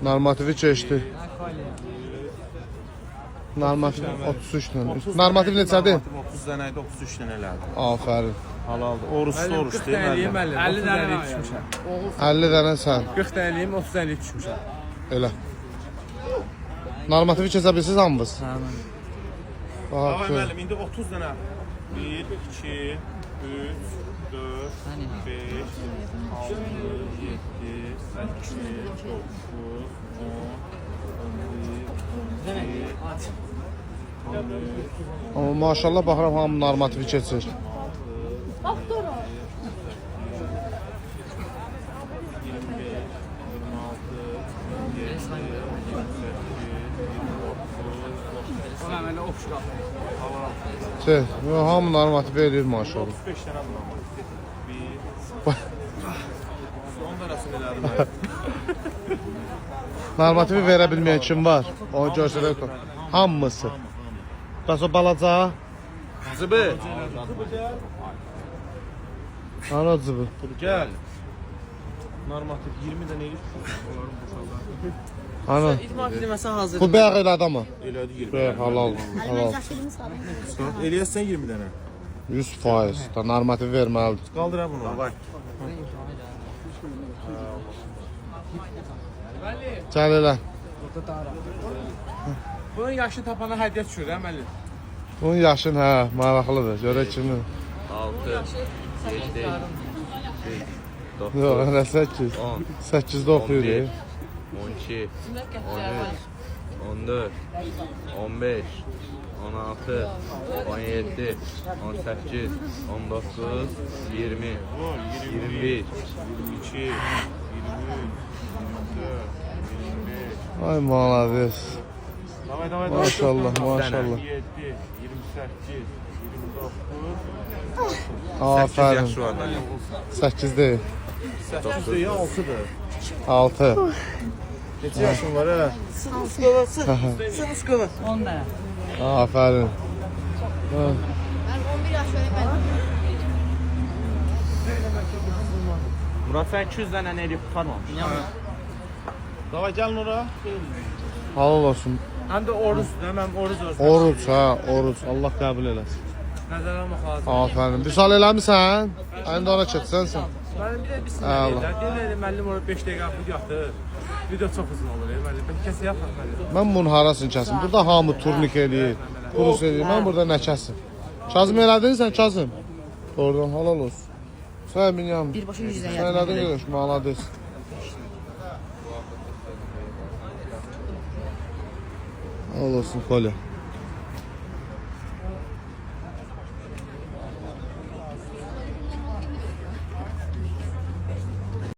Normativi keçdi. Normativ 33 dənə. Normativ neçədir? 30 dənə idi, 33 dənə elədi. Aferin. Halaldır. Oruçlu oruç deyil müəllim. 50 dənə düşmüşəm. 50 dənə sən. 40 dənəliyim, 30 dənəlik düşmüşəm. Elə. Normativi keçə bilirsiniz hamınız? Hava müəllim, indi 30 dənə. 1, 2, 3, 4, 5, 6, 7, 8, 9, 10, 11, Amma maşallah baxıram hamı normativi keçir. Ona mən oxşu qaldım. Hamı normativi eləyir maşallah. 35 dənə bundan var. 1, son dənəsini elədim. Normativi verə bilməyən kim var? Onu görsələr. Hamısı. Bəs o balaca? Zıbı. Ana cıbı. Gəl. Normativ 20 dənə eləyir. Ana. İdman filməsə hazır. Bu bəyək elədi ama. Elədi 20. Bəyək halal. Halal. Eləyəsən 20 dənə. 100%. Da normativi verməlidir. Qaldır ha bunu. Davay. Gəl elə. Bunun yaşı tapana hədiyyə düşür, hə müəllim? Bunun yaşın hə, maraqlıdır. Görək kimin. 6, 7, 8, 9, Yox, elə 8. 10, 8-də oxuyur. 12, 13, 14, 15, 16, 17, 18, 19, 20, 21, 22, 23, 24, Ay malades. 25. Davay. Maşallah, maşallah. 27, 28, 29. 8 Aferin. yaşı var da. 8 değil. 8 ya 6'dır. 6. Neçə yaşın var ha? Sən uskala. 10 dənə. Aferin. Ben 11 yaş öğretmenim. Murat sen 200 tane eləyib tutarmamış. Davay gəlin ora. Halal olsun. Həm də oruz, mən oruz olsun. Oruç ha, oruç. Allah qəbul eləsin. Nəzərə almaq lazım. Aferin. Bir sal eləmirsən? Əlində ora çəksənsən. Mənim bir də bir Allah. sinirlər. Deyirlər müəllim orada 5 dəqiqə video atır. Video çox uzun olur müəllim. Ben kəsə yapmam müəllim. Mən bunun harasını kəsim? Burada hamı turnik eləyir. Kurus eləyir. Mən burada nə kəsim? Kazım elədin sən Kazım? Oradan halal olsun. Sən binyam. Birbaşa 100'den Sən elədin görüş, malades. Halal olsun Kolya.